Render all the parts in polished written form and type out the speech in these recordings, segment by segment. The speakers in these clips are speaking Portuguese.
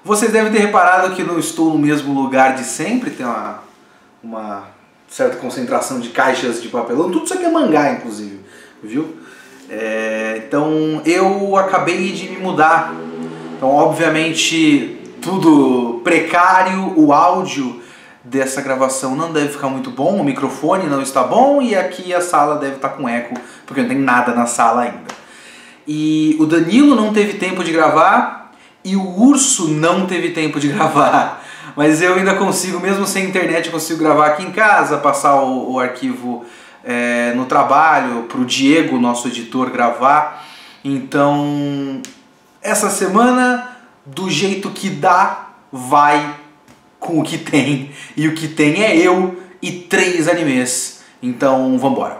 Vocês devem ter reparado que não estou no mesmo lugar de sempre, tem uma certa concentração de caixas de papelão, tudo isso aqui é mangá, inclusive, viu? Então eu acabei de me mudar, então obviamente tudo precário, o áudio dessa gravação não deve ficar muito bom, o microfone não está bom e aqui a sala deve estar com eco, porque não tem nada na sala ainda. E o Danilo não teve tempo de gravar e o Urso não teve tempo de gravar, mas eu ainda consigo, mesmo sem internet, eu consigo gravar aqui em casa, passar o arquivo no trabalho, para o Diego, nosso editor, gravar. Então, essa semana, do jeito que dá, vai com o que tem. E o que tem é eu e 3 animes. Então, vambora.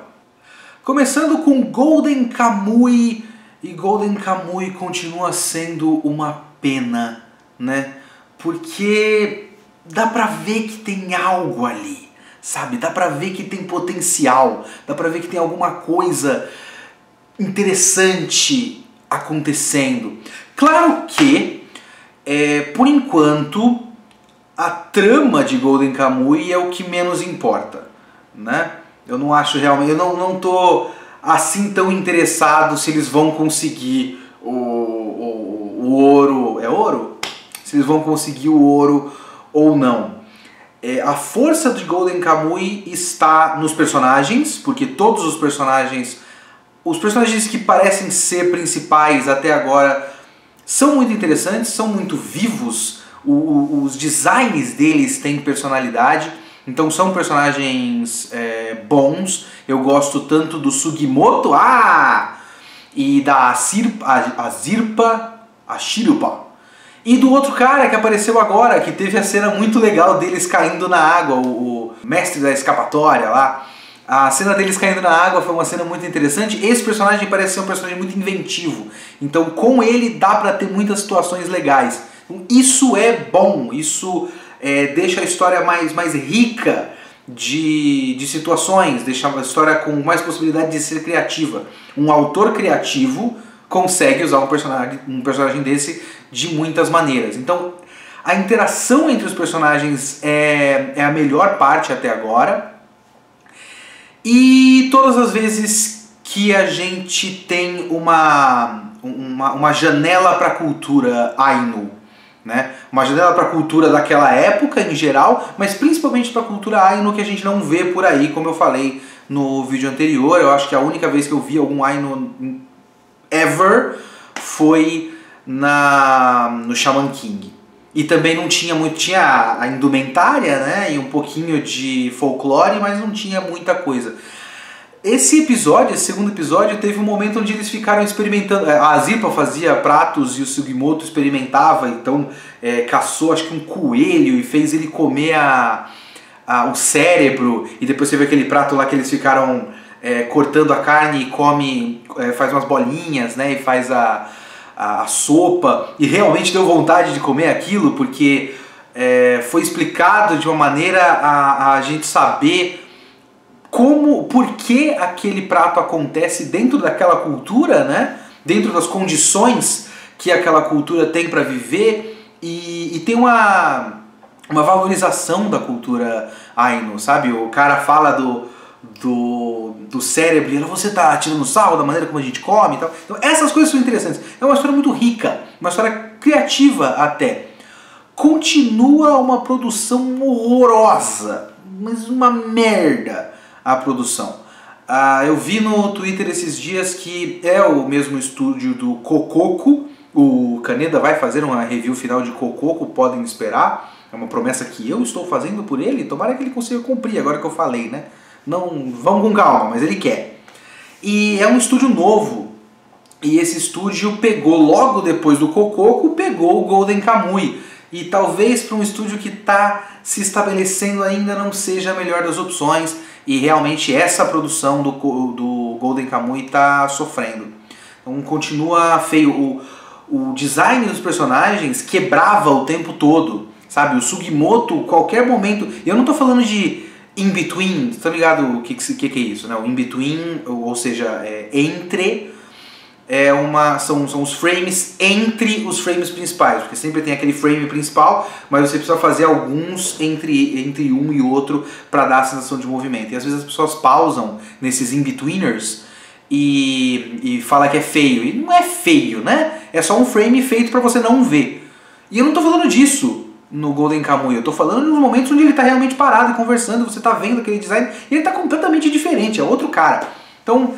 Começando com Golden Kamuy. E Golden Kamuy continua sendo uma pena, né? Porque dá pra ver que tem algo ali, sabe? Dá pra ver que tem potencial, dá pra ver que tem alguma coisa interessante acontecendo. Claro que, por enquanto, a trama de Golden Kamuy é o que menos importa, né? Eu não acho realmente, eu não tô assim tão interessado se eles vão conseguir o ouro, é ouro? Se eles vão conseguir o ouro ou não. A força de Golden Kamuy está nos personagens, porque todos os personagens que parecem ser principais até agora são muito interessantes, são muito vivos, os designs deles têm personalidade, então são personagens bons. Eu gosto tanto do Sugimoto e da Shirpa, e do outro cara que apareceu agora, que teve a cena muito legal deles caindo na água, o mestre da escapatória lá. A cena deles caindo na água foi uma cena muito interessante. Esse personagem parece ser um personagem muito inventivo, então com ele dá pra ter muitas situações legais. Então, isso é bom, isso deixa a história mais rica de situações, deixa a história com mais possibilidade de ser criativa. Um autor criativo consegue usar um personagem desse de muitas maneiras. Então, a interação entre os personagens é a melhor parte até agora. E todas as vezes que a gente tem uma janela para a cultura Ainu, né? Uma janela para a cultura daquela época em geral, mas principalmente para a cultura Ainu que a gente não vê por aí, como eu falei no vídeo anterior. Eu acho que a única vez que eu vi algum Ainu ever foi no Shaman King. E também não tinha muito, tinha a indumentária, né, e um pouquinho de folclore, mas não tinha muita coisa. Esse segundo episódio, teve um momento onde eles ficaram experimentando. A Zirpa fazia pratos e o Sugimoto experimentava, então caçou acho que um coelho e fez ele comer o cérebro, e depois você vê aquele prato lá que eles ficaram cortando a carne e come, faz umas bolinhas, né, e faz a sopa, e realmente deu vontade de comer aquilo, porque foi explicado de uma maneira a gente saber por que aquele prato acontece dentro daquela cultura, né? Dentro das condições que aquela cultura tem para viver, e tem uma valorização da cultura Ainu, sabe? O cara fala do cérebro, e você tá tirando sarro da maneira como a gente come e tal. Então essas coisas são interessantes. É uma história muito rica, uma história criativa até. Continua uma produção horrorosa, mas uma merda a produção. Eu vi no Twitter esses dias que é o mesmo estúdio do Kokoko. O Kaneda vai fazer uma review final de Kokoko, podem esperar. É uma promessa que eu estou fazendo por ele, tomara que ele consiga cumprir, agora que eu falei, né? Não, vamos com calma, mas ele quer. E é um estúdio novo, e esse estúdio pegou, logo depois do Kokoko, pegou o Golden Kamuy. E talvez para um estúdio que está se estabelecendo ainda não seja a melhor das opções, e realmente essa produção do Golden Kamuy está sofrendo. Então continua feio. O design dos personagens quebrava o tempo todo, sabe? O Sugimoto, qualquer momento... E eu não estou falando de in-between, tá ligado o que é isso, né? O in-between, ou seja, entre são os frames entre os frames principais, porque sempre tem aquele frame principal, mas você precisa fazer alguns entre um e outro para dar a sensação de movimento. E às vezes as pessoas pausam nesses in-betweeners e fala que é feio. E não é feio, né? É só um frame feito para você não ver. E eu não tô falando disso no Golden Kamuy, eu tô falando nos momentos onde ele tá realmente parado e conversando, você tá vendo aquele design e ele tá completamente diferente, é outro cara. Então,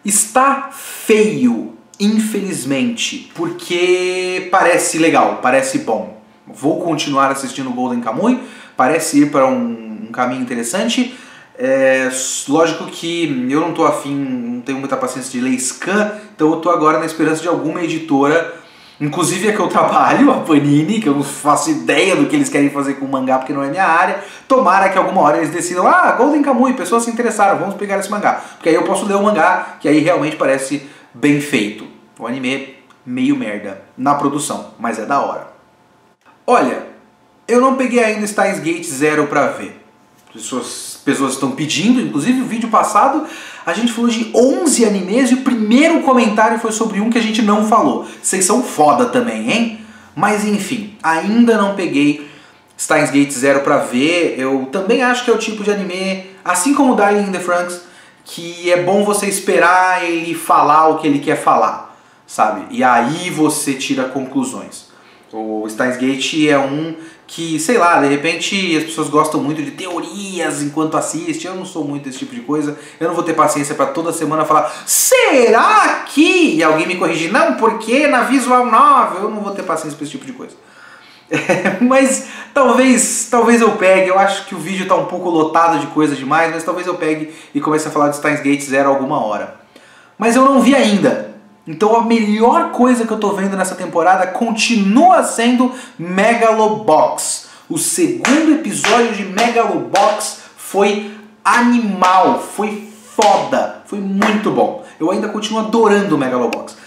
está feio, infelizmente, porque parece legal, parece bom. Vou continuar assistindo o Golden Kamuy, parece ir para um caminho interessante. Lógico que eu não tô afim, não tenho muita paciência de ler scan, então eu tô agora na esperança de alguma editora, inclusive a que eu trabalho, a Panini, que eu não faço ideia do que eles querem fazer com o mangá porque não é minha área. Tomara que alguma hora eles decidam, Golden Kamuy, pessoas se interessaram, vamos pegar esse mangá. Porque aí eu posso ler o mangá, que aí realmente parece bem feito. O anime meio merda na produção, mas é da hora. Olha, eu não peguei ainda Steins Gate Zero pra ver. Pessoas estão pedindo, inclusive o vídeo passado a gente falou de 11 animes e o primeiro comentário foi sobre um que a gente não falou. Vocês são foda também, hein? Mas enfim, ainda não peguei Steins Gate Zero pra ver. Eu também acho que é o tipo de anime, assim como Darling in the Franxx, que é bom você esperar ele falar o que ele quer falar, sabe? E aí você tira conclusões. O Steins Gate é um que, sei lá, de repente as pessoas gostam muito de teorias enquanto assiste. Eu não sou muito desse tipo de coisa. Eu não vou ter paciência pra toda semana falar será que? E alguém me corrigir, não, porque na visual novel. Eu não vou ter paciência pra esse tipo de coisa. Mas talvez eu pegue. Eu acho que o vídeo tá um pouco lotado de coisa demais, mas talvez eu pegue e comece a falar de Steins Gate Zero alguma hora. Mas eu não vi ainda. Então a melhor coisa que eu tô vendo nessa temporada continua sendo Megalobox. O segundo episódio de Megalobox foi animal, foi foda, foi muito bom. Eu ainda continuo adorando Megalobox.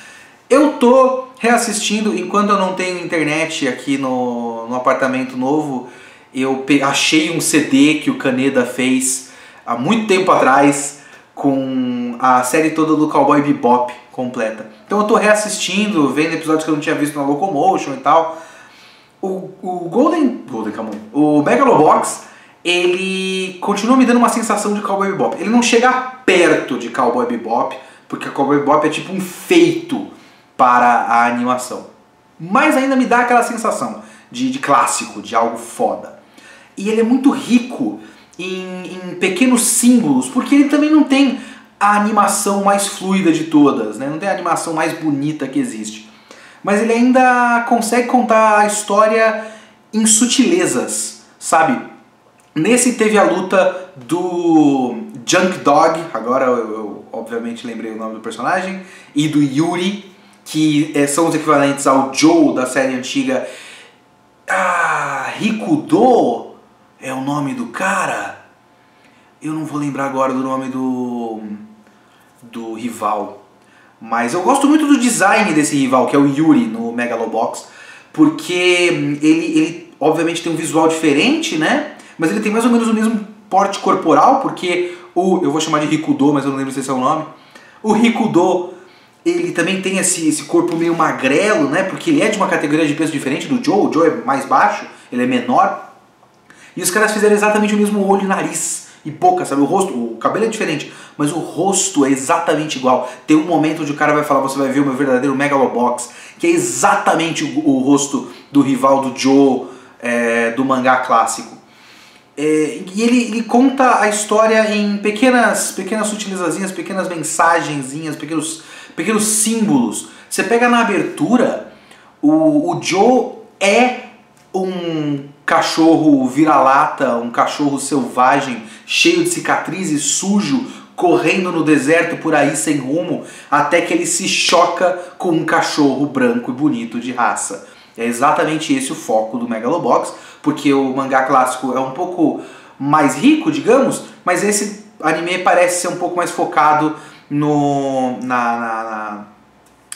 Eu tô reassistindo, enquanto eu não tenho internet aqui no apartamento novo, eu achei um CD que o Kaneda fez há muito tempo atrás com a série toda do Cowboy Bebop completa. Então eu tô reassistindo, vendo episódios que eu não tinha visto na Locomotion e tal. O Megalobox, ele continua me dando uma sensação de Cowboy Bebop. Ele não chega perto de Cowboy Bebop, porque Cowboy Bebop é tipo um feito para a animação. Mas ainda me dá aquela sensação de clássico, de algo foda. E ele é muito rico em pequenos símbolos, porque ele também não tem a animação mais fluida de todas, né? Não tem a animação mais bonita que existe. Mas ele ainda consegue contar a história em sutilezas, sabe? Nesse teve a luta do Junk Dog, agora eu obviamente lembrei o nome do personagem, e do Yuri, que são os equivalentes ao Joe da série antiga. Hikudo é o nome do cara? Eu não vou lembrar agora do nome do rival. Mas eu gosto muito do design desse rival, que é o Yuri no Megalobox, porque ele obviamente tem um visual diferente, né? Mas ele tem mais ou menos o mesmo porte corporal, porque eu vou chamar de Hikudo, mas eu não lembro se esse é o nome. O Hikudo, ele também tem esse corpo meio magrelo, né? Porque ele é de uma categoria de peso diferente do Joe. O Joe é mais baixo, ele é menor. E os caras fizeram exatamente o mesmo olho, nariz e boca, sabe? O rosto, o cabelo é diferente, mas o rosto é exatamente igual. Tem um momento onde o cara vai falar, você vai ver o meu verdadeiro Megalobox, que é exatamente o rosto do rival do Joe, do mangá clássico. E ele conta a história em pequenas sutilizazinhas, pequenas mensagenzinhas, pequenos símbolos. Você pega na abertura, o Joe é um cachorro vira-lata, um cachorro selvagem, cheio de cicatrizes, sujo, correndo no deserto por aí sem rumo, até que ele se choca com um cachorro branco e bonito de raça. É exatamente esse o foco do Megalobox, porque o mangá clássico é um pouco mais rico, digamos, mas esse anime parece ser um pouco mais focado na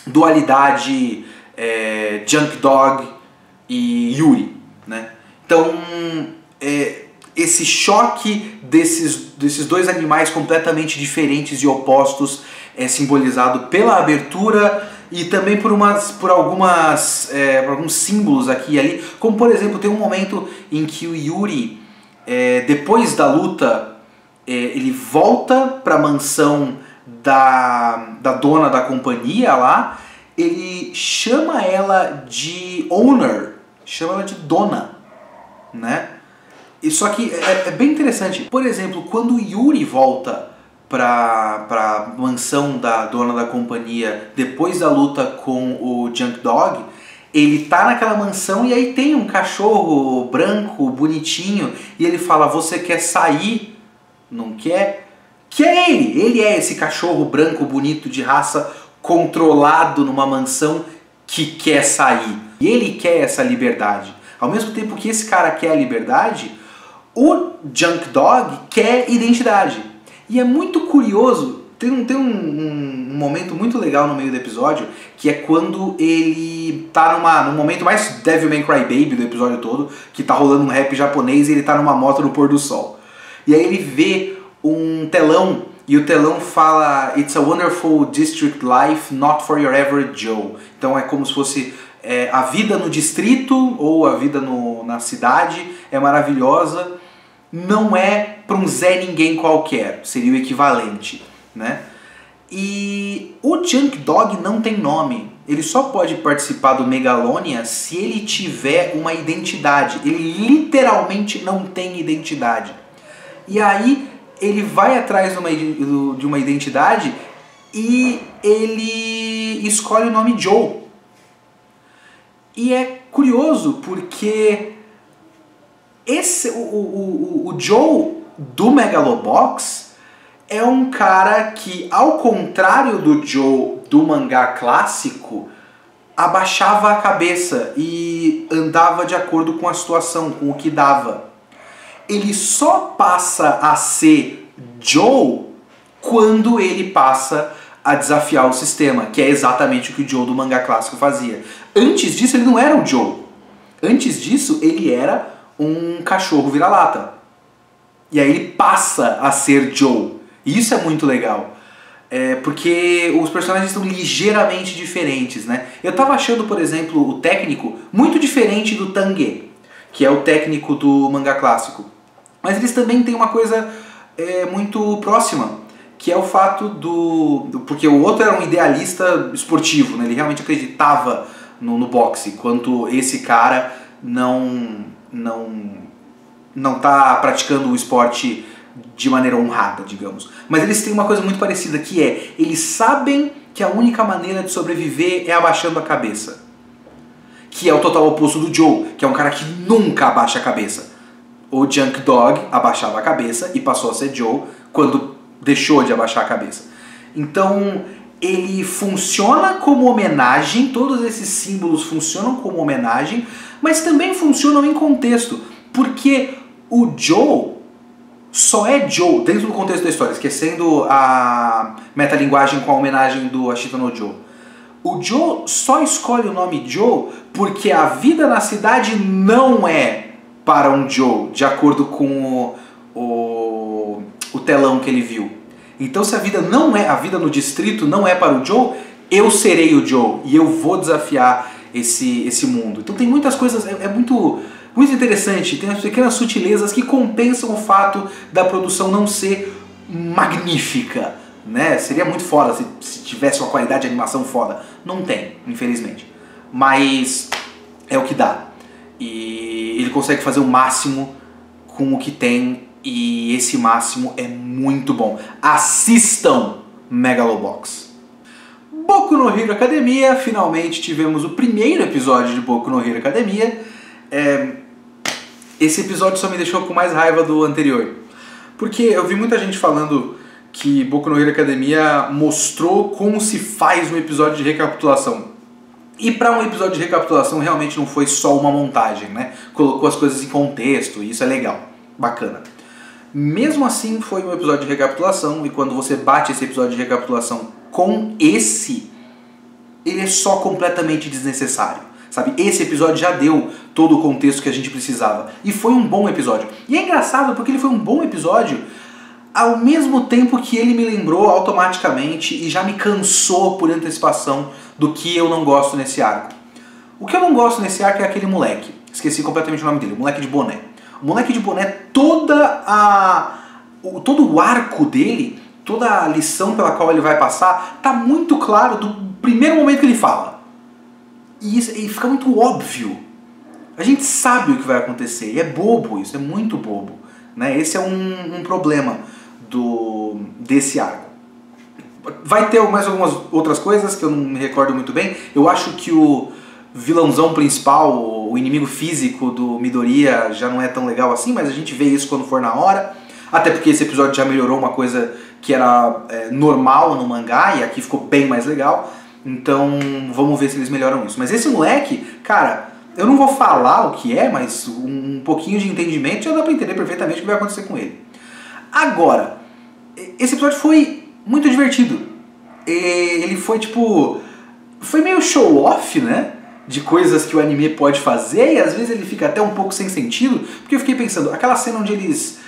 dualidade Junk Dog e Yuri, né? Então, esse choque desses dois animais completamente diferentes e opostos é simbolizado pela abertura e também por alguns símbolos aqui e ali, como por exemplo, tem um momento em que o Yuri, depois da luta, ele volta para a mansão da dona da companhia lá, ele chama ela de owner, chama ela de dona, né? E só que é bem interessante. Por exemplo, quando o Yuri volta pra mansão da dona da companhia depois da luta com o Junk Dog, ele tá naquela mansão e aí tem um cachorro branco, bonitinho, e ele fala, você quer sair? Não quer? Que é ele! Ele é esse cachorro branco, bonito, de raça, controlado numa mansão que quer sair. E ele quer essa liberdade. Ao mesmo tempo que esse cara quer a liberdade, o Junk Dog quer identidade. E é muito curioso, tem um momento muito legal no meio do episódio, que é quando ele tá num momento mais Devil May Cry Baby do episódio todo, que tá rolando um rap japonês e ele tá numa moto no pôr do sol. E aí ele vê um telão, e o telão fala It's a wonderful district life, not for your average Joe. Então é como se fosse a vida no distrito, ou a vida na cidade é maravilhosa, não é para um Zé Ninguém qualquer, seria o equivalente, né? E o Junk Dog não tem nome, ele só pode participar do Megalonia se ele tiver uma identidade, ele literalmente não tem identidade. E aí ele vai atrás de uma identidade e ele escolhe o nome Joe. E é curioso porque o Joe do Megalobox é um cara que, ao contrário do Joe do mangá clássico, abaixava a cabeça e andava de acordo com a situação, com o que dava. Ele só passa a ser Joe quando ele passa a desafiar o sistema, que é exatamente o que o Joe do mangá clássico fazia. Antes disso ele não era o Joe. Antes disso ele era um cachorro vira-lata. E aí ele passa a ser Joe. E isso é muito legal. Porque os personagens são ligeiramente diferentes, né? Eu tava achando, por exemplo, o técnico muito diferente do Tange, que é o técnico do mangá clássico. Mas eles também têm uma coisa muito próxima, que é o fato porque o outro era um idealista esportivo, né? Ele realmente acreditava no boxe, enquanto esse cara não tá praticando o esporte de maneira honrada, digamos. Mas eles têm uma coisa muito parecida, que eles sabem que a única maneira de sobreviver é abaixando a cabeça. Que é o total oposto do Joe, que é um cara que nunca abaixa a cabeça. O Junk Dog abaixava a cabeça e passou a ser Joe quando deixou de abaixar a cabeça. Então ele funciona como homenagem, todos esses símbolos funcionam como homenagem, mas também funcionam em contexto, porque o Joe só é Joe dentro do contexto da história, esquecendo a metalinguagem com a homenagem do Ashita no Joe. O Joe só escolhe o nome Joe porque a vida na cidade não é para um Joe, de acordo com o telão que ele viu. Então se a vida no distrito não é para o Joe, eu serei o Joe e eu vou desafiar esse mundo. Então tem muitas coisas, é muito interessante, tem as pequenas sutilezas que compensam o fato da produção não ser magnífica, né? Seria muito foda se tivesse uma qualidade de animação foda. Não tem, infelizmente. Mas é o que dá. E ele consegue fazer o máximo com o que tem, e esse máximo é muito bom. Assistam Megalobox. Boku no Hero Academia, finalmente tivemos o primeiro episódio de Boku no Hero Academia. Esse episódio só me deixou com mais raiva do anterior, porque eu vi muita gente falando que Boku no Hero Academia mostrou como se faz um episódio de recapitulação. E para um episódio de recapitulação realmente não foi só uma montagem, né? Colocou as coisas em contexto e isso é legal, bacana. Mesmo assim foi um episódio de recapitulação, e quando você bate esse episódio de recapitulação com ele é só completamente desnecessário, sabe? Esse episódio já deu todo o contexto que a gente precisava, e foi um bom episódio. E é engraçado porque ele foi um bom episódio ao mesmo tempo que ele me lembrou automaticamente e já me cansou por antecipação do que eu não gosto nesse arco. O que eu não gosto nesse arco é aquele moleque. Esqueci completamente o nome dele, o moleque de boné. O moleque de boné, todo o arco dele, toda a lição pela qual ele vai passar, tá muito claro do primeiro momento que ele fala. E fica muito óbvio. A gente sabe o que vai acontecer. E é bobo isso, é muito bobo. Né? Esse é um problema desse arco. Vai ter mais algumas outras coisas que eu não me recordo muito bem. Eu acho que o vilãozão principal, o inimigo físico do Midoriya já não é tão legal assim, mas a gente vê isso quando for na hora. Até porque esse episódio já melhorou uma coisa que era normal no mangá e aqui ficou bem mais legal. Então vamos ver se eles melhoram isso. Mas esse moleque, cara, eu não vou falar o que é, mas um pouquinho de entendimento já dá pra entender perfeitamente o que vai acontecer com ele. Agora, esse episódio foi muito divertido. Ele foi tipo... foi meio show-off, né? De coisas que o anime pode fazer, e às vezes ele fica até um pouco sem sentido, porque eu fiquei pensando, aquela cena onde eles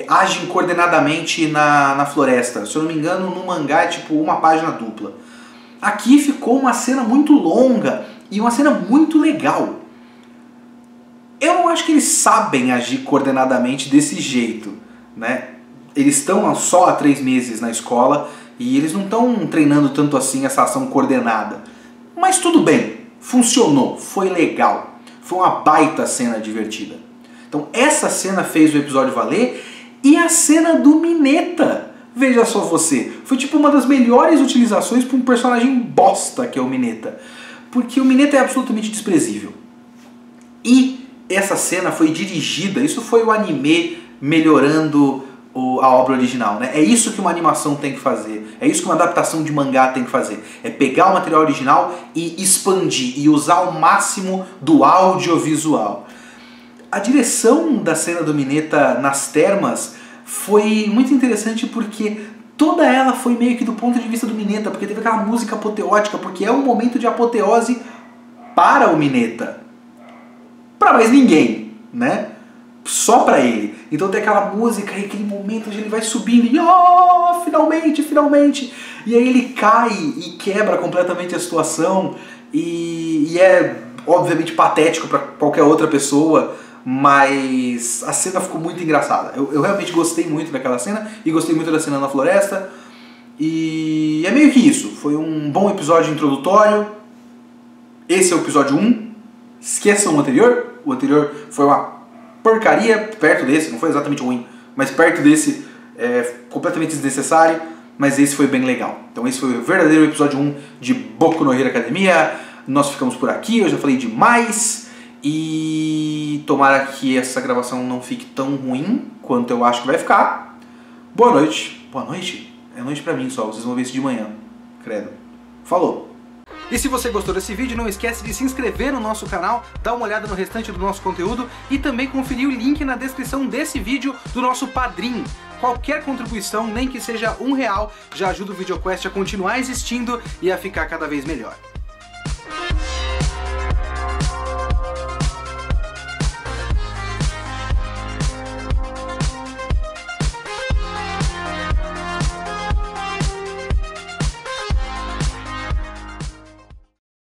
agem coordenadamente na floresta, se eu não me engano no mangá é tipo uma página dupla. Aqui ficou uma cena muito longa e uma cena muito legal. Eu não acho que eles sabem agir coordenadamente desse jeito, né? Eles estão só há 3 meses na escola e eles não estão treinando tanto assim essa ação coordenada. Mas tudo bem. Funcionou, foi legal, foi uma baita cena divertida. Então essa cena fez o episódio valer, e a cena do Mineta, veja só você, foi tipo uma das melhores utilizações para um personagem bosta que é o Mineta, porque o Mineta é absolutamente desprezível. E essa cena foi dirigida, isso foi o anime melhorando a obra original, né? É isso que uma animação tem que fazer, é isso que uma adaptação de mangá tem que fazer, é pegar o material original e expandir, e usar ao máximo do audiovisual. A direção da cena do Mineta nas termas foi muito interessante porque toda ela foi meio que do ponto de vista do Mineta, porque teve aquela música apoteótica, porque é um momento de apoteose para o Mineta. Para mais ninguém, né? Só pra ele. Então tem aquela música e aquele momento onde ele vai subindo e oh, finalmente, finalmente. E aí ele cai e quebra completamente a situação e é obviamente patético pra qualquer outra pessoa, mas a cena ficou muito engraçada. Eu realmente gostei muito daquela cena e gostei muito da cena na floresta. E é meio que isso. Foi um bom episódio introdutório. Esse é o episódio 1. Esqueçam o anterior. O anterior foi uma porcaria perto desse, não foi exatamente ruim, mas perto desse completamente desnecessário, mas esse foi bem legal. Então esse foi o verdadeiro episódio 1 de Boku no Hero Academia. Nós ficamos por aqui, eu já falei demais e tomara que essa gravação não fique tão ruim quanto eu acho que vai ficar. Boa noite. Boa noite? É noite pra mim só, vocês vão ver isso de manhã. Credo. Falou! E se você gostou desse vídeo, não esquece de se inscrever no nosso canal, dar uma olhada no restante do nosso conteúdo e também conferir o link na descrição desse vídeo do nosso Padrim. Qualquer contribuição, nem que seja R$1, já ajuda o VideoQuest a continuar existindo e a ficar cada vez melhor.